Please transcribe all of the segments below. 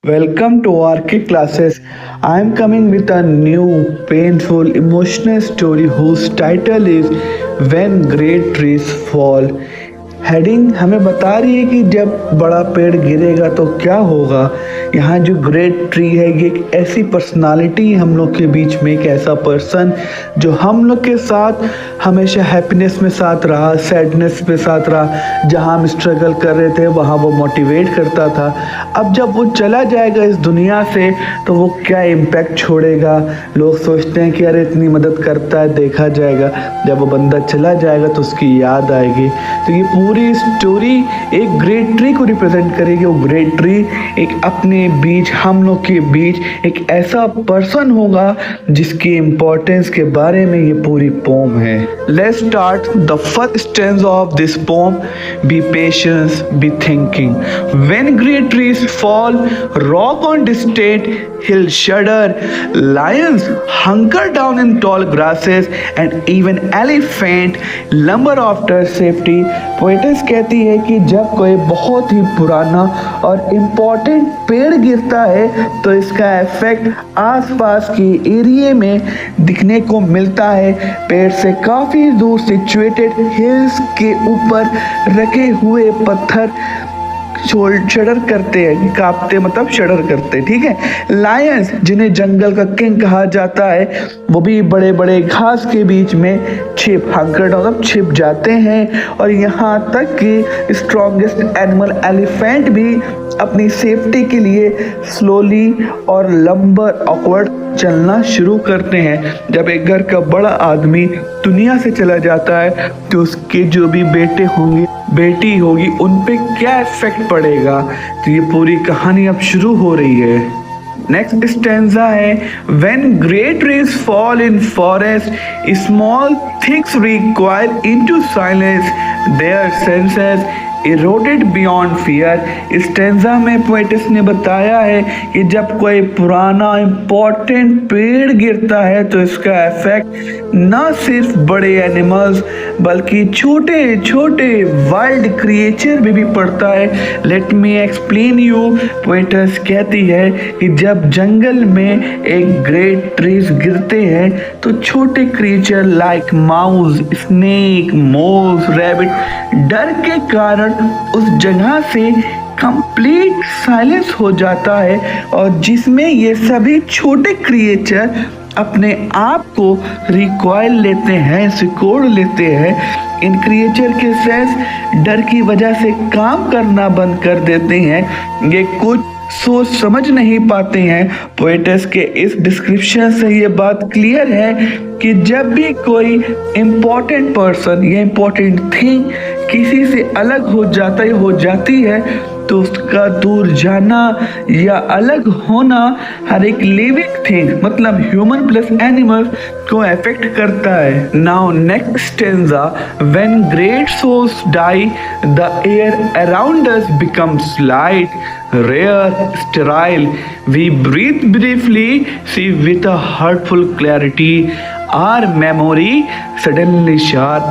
Welcome to RK Classes. I am coming with a new, painful, emotional story whose title is When Great Trees Fall. Heading हमें बता रही है कि जब बड़ा पेड़ गिरेगा तो क्या होगा। यहाँ जो ग्रेट ट्री है ये एक ऐसी पर्सनालिटी हम लोग के बीच में, एक ऐसा पर्सन जो हम लोग के साथ हमेशा हैप्पीनेस में साथ रहा, सैडनेस में साथ रहा। जहाँ हम स्ट्रगल कर रहे थे वहाँ वो मोटिवेट करता था। अब जब वो चला जाएगा इस दुनिया से तो वो क्या इम्पैक्ट छोड़ेगा। लोग सोचते हैं कि अरे इतनी मदद करता है, देखा जाएगा। जब वो बंदा चला जाएगा तो उसकी याद आएगी। तो ये पूरी स्टोरी एक ग्रेट ट्री को रिप्रेजेंट करेगी। वो ग्रेट ट्री एक अपने बीच, हम लोग के बीच एक ऐसा पर्सन होगा जिसकी इम्पोर्टेंस के बारे में ये पूरी पोम है। Let's start the first stanza of this pome. B patience, be thinking. When great trees fall, rock on distant hill shudder, lions hunker down in tall grasses, and even elephant lumber after safety. Poet's कहती है कि जब कोई बहुत ही पुराना और important पेड़ गिरता है तो इसका इफेक्ट आसपास के एरिया में दिखने को मिलता है। पेड़ से काफ़ी दूर सिचुएटेड हिल्स के ऊपर रखे हुए पत्थर शडर करते हैं, कांपते मतलब शडर करते, ठीक है। लायंस जिन्हें जंगल का किंग कहा जाता है वो भी बड़े बड़े घास के बीच में छिप जाते हैं। और यहाँ तक कि स्ट्रॉन्गेस्ट एनिमल एलिफेंट भी अपनी सेफ्टी के लिए स्लोली और लंबर ऑकवर्ड चलना शुरू करते हैं। जब एक घर का बड़ा आदमी दुनिया से चला जाता है तो उसके जो भी बेटे होंगे, बेटी होगी, उन पे क्या इफेक्ट पड़ेगा। तो ये पूरी कहानी अब शुरू हो रही है। नेक्स्ट स्टेंजा है when great trees fall in forest small things require into silence their senses eroded beyond fear. Stanza में पोएटिस ने बताया है कि जब कोई पुराना इम्पोर्टेंट पेड़ गिरता है तो इसका इफेक्ट ना सिर्फ बड़े एनिमल्स बल्कि छोटे छोटे वाइल्ड क्रिएचर भी पड़ता है। Let me explain you. Poet's कहती है कि जब जंगल में एक ग्रेट ट्रीज गिरते हैं तो छोटे creature like mouse, snake, moles, rabbit डर के कारण उस जगह से कंप्लीट साइलेंस हो जाता है और जिसमें ये सभी छोटे क्रिएचर अपने आप को रिकॉइल लेते हैं, सिकोड़ लेते हैं। इन क्रिएचर के सेंस डर की वजह से काम करना बंद कर देते हैं। ये कुछ सोच समझ नहीं पाते हैं। पोएटिस के इस डिस्क्रिप्शन से ये बात क्लियर है कि जब भी कोई इम्पोर्टेंट पर्सन या इम्पोर्टेंट थिंग किसी से अलग हो जाती है तो उसका दूर जाना या अलग होना हर एक लिविंग थिंग मतलब ह्यूमन प्लस एनिमल को अफेक्ट करता है। Now next stanza when great souls die the air around us becomes light rare, sterile. We breathe briefly, see with a hurtful clarity. Our memory suddenly sharp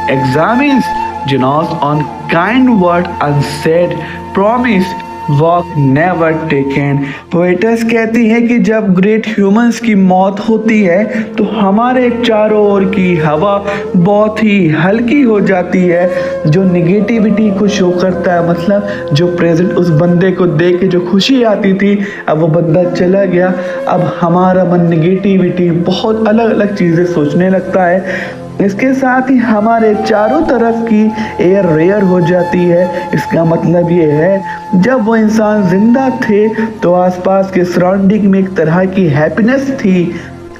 examines Janos on kind word unsaid, promise walk never taken. Poet's कहती है कि जब great humans की मौत होती है तो हमारे चारों ओर की हवा बहुत ही हल्की हो जाती है। जो निगेटिविटी को शो करता है मतलब जो प्रेजेंट उस बंदे को देख के जो खुशी आती थी, अब वो बंदा चला गया, अब हमारा मन निगेटिविटी बहुत अलग अलग चीज़ें सोचने लगता है। इसके साथ ही हमारे चारों तरफ की एयर रेयर हो जाती है। इसका मतलब ये है जब वो इंसान जिंदा थे तो आसपास के सराउंडिंग में एक तरह की हैप्पीनेस थी,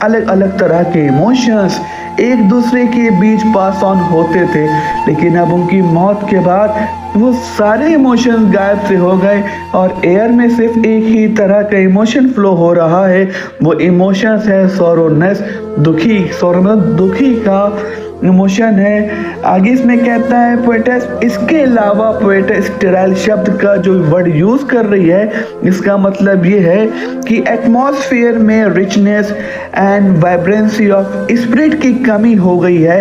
अलग अलग तरह के इमोशंस एक दूसरे के बीच पास ऑन होते थे। लेकिन अब उनकी मौत के बाद वो सारे इमोशंस गायब से हो गए और एयर में सिर्फ एक ही तरह का इमोशन फ्लो हो रहा है। वो इमोशंस है सॉरोनेस, दुखी। सॉरो मतलब दुखी का इमोशन है। आगे इसमें कहता है पोएटिस, इसके अलावा पोएटिस स्टेराइल शब्द का जो वर्ड यूज कर रही है इसका मतलब ये है कि एटमॉस्फेयर में richness and vibrancy of spirit की कमी हो गई है।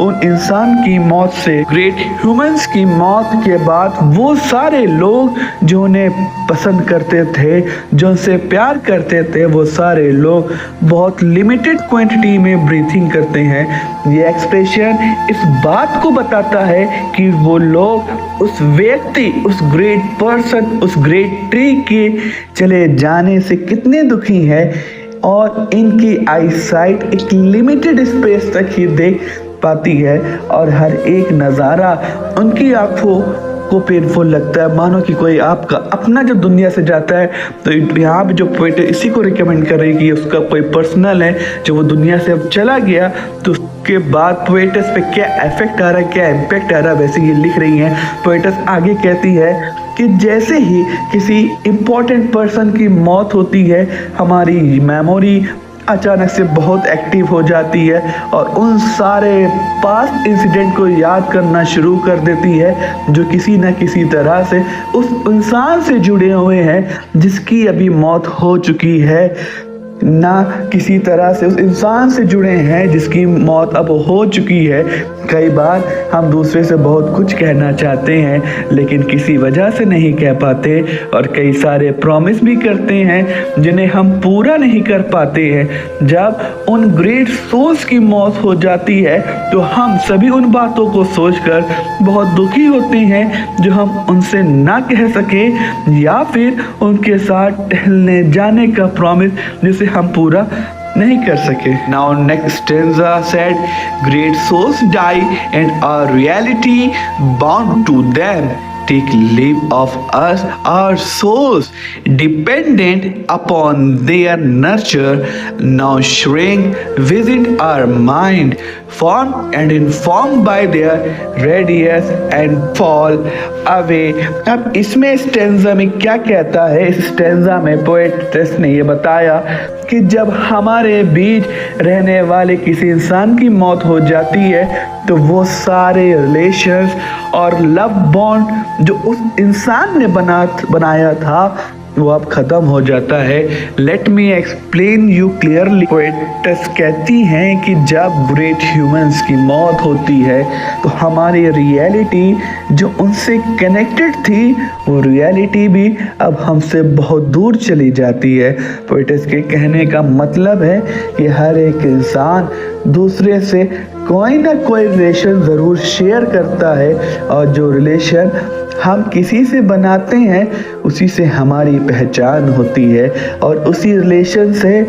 उन इंसान की मौत से, ग्रेट ह्यूमंस की मौत के बाद वो सारे लोग जो उन्हें पसंद करते थे, जो उनसे प्यार करते थे, वो सारे लोग बहुत लिमिटेड क्वांटिटी में ब्रीथिंग करते हैं। ये एक्सप्रेशन इस बात को बताता है कि वो लोग उस व्यक्ति, उस ग्रेट पर्सन, उस ग्रेट ट्री के चले जाने से कितने दुखी है और इनकी आईसाइट एक लिमिटेड स्पेस तक ही देख पाती है और हर एक नज़ारा उनकी आंखों को पेनफुल लगता है, मानो कि कोई आपका अपना जो दुनिया से जाता है। तो यहाँ पे जो पोएट इसी को रिकमेंड कर रही है कि उसका कोई पर्सनल है जो वो दुनिया से अब चला गया, तो उसके बाद पोएटस पे क्या इफेक्ट आ रहा है, क्या इम्पैक्ट आ रहा है, वैसे ये लिख रही हैं। पोएटस आगे कहती है कि जैसे ही किसी इम्पोर्टेंट पर्सन की मौत होती है, हमारी मेमोरी अचानक से बहुत एक्टिव हो जाती है और उन सारे पास्ट इंसिडेंट को याद करना शुरू कर देती है जो किसी न किसी तरह से उस इंसान से जुड़े हुए हैं जिसकी अभी मौत हो चुकी है, ना किसी तरह से उस इंसान से जुड़े हैं जिसकी मौत अब हो चुकी है। कई बार हम दूसरे से बहुत कुछ कहना चाहते हैं लेकिन किसी वजह से नहीं कह पाते और कई सारे प्रॉमिस भी करते हैं जिन्हें हम पूरा नहीं कर पाते हैं। जब उन ग्रेट सोल्स की मौत हो जाती है तो हम सभी उन बातों को सोचकर बहुत दुखी होते हैं जो हम उनसे ना कह सके या फिर उनके साथ टहलने जाने का प्रॉमिस जिसे हम पूरा नहीं कर सके। Now next stanza said, great souls die and our reality bound to them take leave of us, our souls dependent upon their nurture now shrink within our mind, formed and informed by their radiance and fall away। अब इसमें stanza में क्या कहता है, इस stanza में poets ने ये बताया कि जब हमारे बीच रहने वाले किसी इंसान की मौत हो जाती है तो वो सारे रिलेशंस और लव बॉन्ड जो उस इंसान ने बनाया था वो अब ख़त्म हो जाता है। Let me explain you clearly. Poets कहती हैं कि जब ग्रेट ह्यूमंस की मौत होती है तो हमारी रियलिटी जो उनसे कनेक्टेड थी वो रियलिटी भी अब हमसे बहुत दूर चली जाती है। पोएट्स के कहने का मतलब है कि हर एक इंसान दूसरे से कोई ना कोई रिलेशन ज़रूर शेयर करता है और जो रिलेशन हम किसी से बनाते हैं उसी से हमारी पहचान होती है और उसी रिलेशन से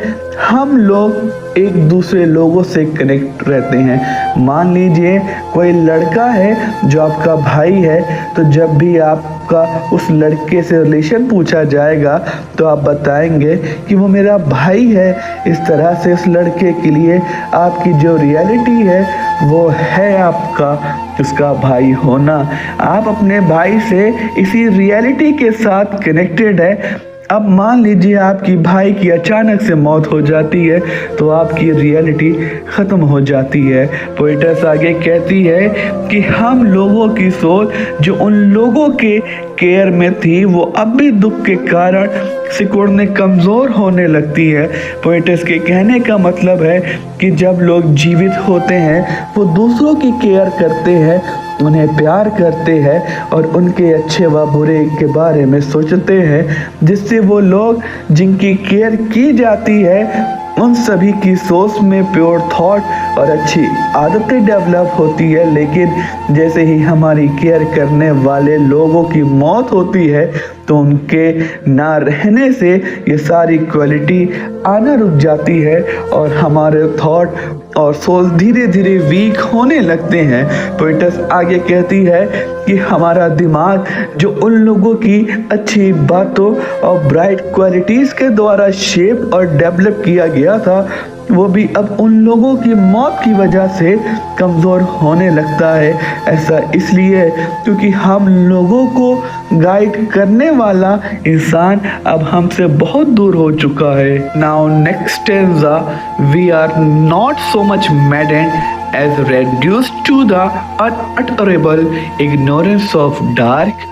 हम लोग एक दूसरे लोगों से कनेक्ट रहते हैं। मान लीजिए कोई लड़का है जो आपका भाई है, तो जब भी आपका उस लड़के से रिलेशन पूछा जाएगा तो आप बताएंगे कि वो मेरा भाई है। इस तरह से उस लड़के के लिए आपकी जो रियलिटी है वो है आपका उसका भाई होना। आप अपने भाई से इसी रियलिटी के साथ कनेक्टेड है। अब मान लीजिए आपकी भाई की अचानक से मौत हो जाती है तो आपकी रियलिटी ख़त्म हो जाती है। पोएट्स आगे कहती है कि हम लोगों की सोच जो उन लोगों के केयर में थी वो अब भी दुख के कारण सिकुड़ने कमज़ोर होने लगती है। पोएट्स के कहने का मतलब है कि जब लोग जीवित होते हैं वो दूसरों की केयर करते हैं, उन्हें प्यार करते हैं और उनके अच्छे व बुरे के बारे में सोचते हैं, जिससे वो लोग जिनकी केयर की जाती है उन सभी की सोच में प्योर थॉट और अच्छी आदतें डेवलप होती है। लेकिन जैसे ही हमारी केयर करने वाले लोगों की मौत होती है तो उनके ना रहने से ये सारी क्वालिटी आना रुक जाती है और हमारे थॉट और सोच धीरे धीरे वीक होने लगते हैं। पोएट्स आगे कहती है कि हमारा दिमाग जो उन लोगों की अच्छी बातों और ब्राइट क्वालिटीज़ के द्वारा शेप और डेवलप किया गया था वो भी अब उन लोगों की मौत की वजह से कमज़ोर होने लगता है। ऐसा इसलिए क्योंकि हम लोगों को गाइड करने वाला इंसान अब हमसे बहुत दूर हो चुका है। Now next stanza, we are not so much maddened as reduced to the unutterable ignorance of dark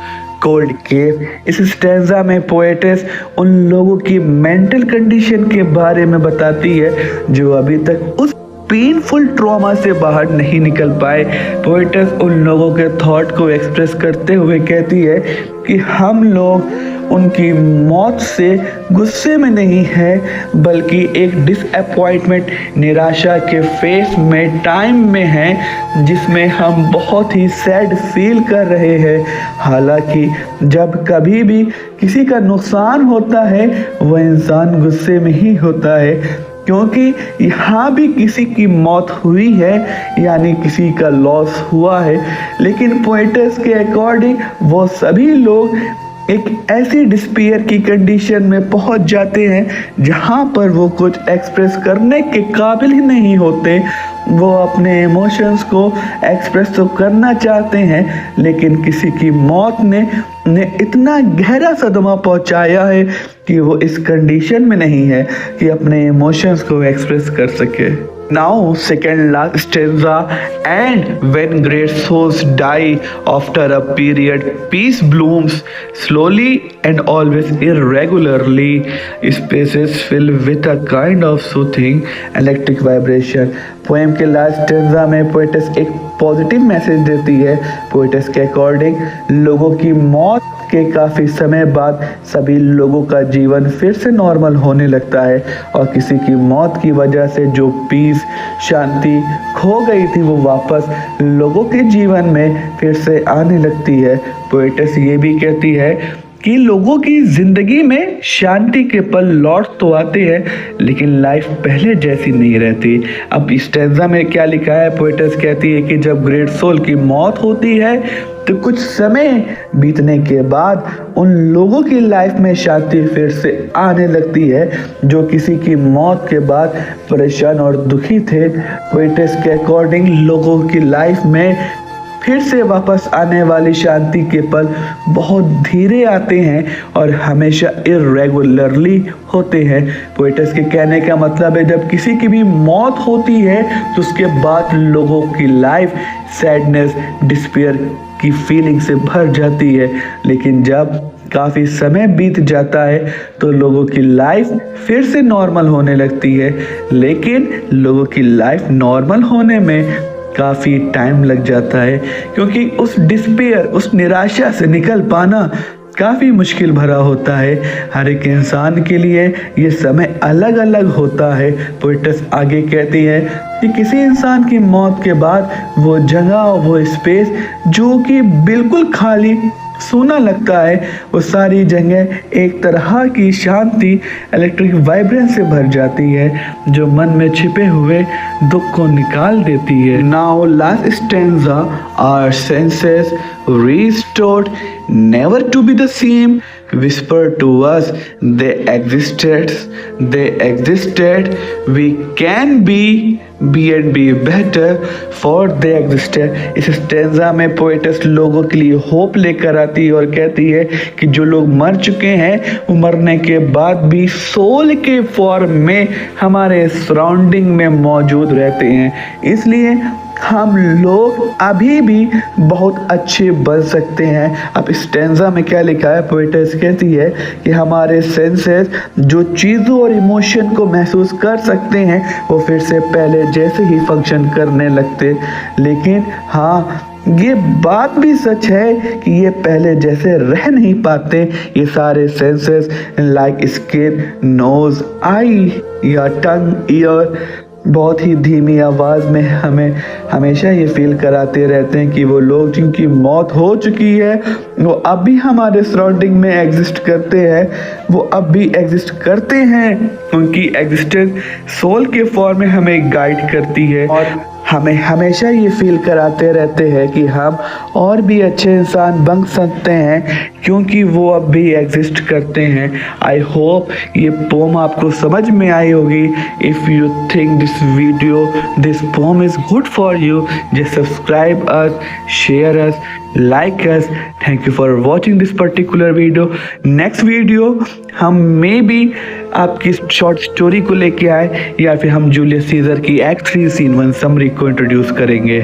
cold cave. इस स्टेंजा में पोएट्स उन लोगों की मेंटल कंडीशन के बारे में बताती है जो अभी तक उस पेनफुल ट्रॉमा से बाहर नहीं निकल पाए। पोएटस उन लोगों के थॉट को एक्सप्रेस करते हुए कहती है कि हम लोग उनकी मौत से गुस्से में नहीं है, बल्कि एक डिसअपॉइंटमेंट, निराशा के फेस में, टाइम में हैं जिसमें हम बहुत ही सैड फील कर रहे हैं। हालांकि जब कभी भी किसी का नुकसान होता है वह इंसान गुस्से में ही होता है, क्योंकि यहाँ भी किसी की मौत हुई है, यानी किसी का लॉस हुआ है। लेकिन पोएटस के अकॉर्डिंग वो सभी लोग एक ऐसी डिस्पेयर की कंडीशन में पहुंच जाते हैं जहां पर वो कुछ एक्सप्रेस करने के काबिल ही नहीं होते। वो अपने इमोशंस को एक्सप्रेस तो करना चाहते हैं, लेकिन किसी की मौत ने इतना गहरा सदमा पहुंचाया है कि वो इस कंडीशन में नहीं है कि अपने इमोशंस को एक्सप्रेस कर सके। Now, second last stanza, and when great souls die after a period, peace blooms slowly and always irregularly. Spaces fill with a kind of soothing electric vibration. Poem के last stanza में poets एक positive message देती है। Poets के according लोगों की मौत के काफ़ी समय बाद सभी लोगों का जीवन फिर से नॉर्मल होने लगता है, और किसी की मौत की वजह से जो पीस, शांति खो गई थी वो वापस लोगों के जीवन में फिर से आने लगती है। पोएटस ये भी कहती है कि लोगों की ज़िंदगी में शांति के पल लौट तो आते हैं, लेकिन लाइफ पहले जैसी नहीं रहती। अब इस स्टैंजा में क्या लिखा है, पोएटस कहती है कि जब ग्रेट सोल की मौत होती है तो कुछ समय बीतने के बाद उन लोगों की लाइफ में शांति फिर से आने लगती है जो किसी की मौत के बाद परेशान और दुखी थे। पोएटस के अकॉर्डिंग लोगों की लाइफ में फिर से वापस आने वाली शांति के पल बहुत धीरे आते हैं और हमेशा इरेगुलरली होते हैं। पोएटस के कहने का मतलब है जब किसी की भी मौत होती है तो उसके बाद लोगों की लाइफ सैडनेस, डिस्पेयर की फीलिंग से भर जाती है, लेकिन जब काफ़ी समय बीत जाता है तो लोगों की लाइफ फिर से नॉर्मल होने लगती है। लेकिन लोगों की लाइफ नॉर्मल होने में काफ़ी टाइम लग जाता है, क्योंकि उस डिस्पेयर, उस निराशा से निकल पाना काफ़ी मुश्किल भरा होता है। हर एक इंसान के लिए ये समय अलग अलग होता है। पोएटस आगे कहती है कि किसी इंसान की मौत के बाद वो जगह, वो स्पेस जो कि बिल्कुल खाली सूना लगता है, वो सारी जगह एक तरह की शांति, इलेक्ट्रिक वाइब्रेंस से भर जाती है जो मन में छिपे हुए दुख को निकाल देती है। Now last stanza, our senses restored, never to be the same, whisper to us they existed, we can be and be better for they existed। इस स्टेंजा में पोएटस लोगों के लिए होप लेकर आती है और कहती है कि जो लोग मर चुके हैं वो मरने के बाद भी सोल के फॉर्म में हमारे सराउंडिंग में मौजूद रहते हैं, इसलिए हम लोग अभी भी बहुत अच्छे बन सकते हैं। अब स्टेंजा में क्या लिखा है, पोएटस कहती है कि हमारे सेंसेस जो चीज़ों और इमोशन को महसूस कर सकते हैं वो फिर से पहले जैसे ही फंक्शन करने लगते। लेकिन हाँ, ये बात भी सच है कि ये पहले जैसे रह नहीं पाते। ये सारे सेंसेस लाइक स्किन, नोज, आई या टंग, ईयर बहुत ही धीमी आवाज़ में हमें हमेशा ये फील कराते रहते हैं कि वो लोग जिनकी मौत हो चुकी है वो अब भी हमारे सराउंडिंग में एग्जिस्ट करते हैं, वो अब भी एग्जिस्ट करते हैं। उनकी एग्जिस्टेंस सोल के फॉर्म में हमें गाइड करती है और हमें हमेशा ये फील कराते रहते हैं कि हम और भी अच्छे इंसान बन सकते हैं क्योंकि वो अब भी एग्जिस्ट करते हैं। आई होप ये पोम आपको समझ में आई होगी। If you think this video, this pome is good for you, just subscribe us, share us, like us. Thank you for watching this particular video. Next video हम may be आपकी short story को लेके आए या फिर हम Julius Caesar की act 3 scene 1 summary को इंट्रोड्यूस करेंगे।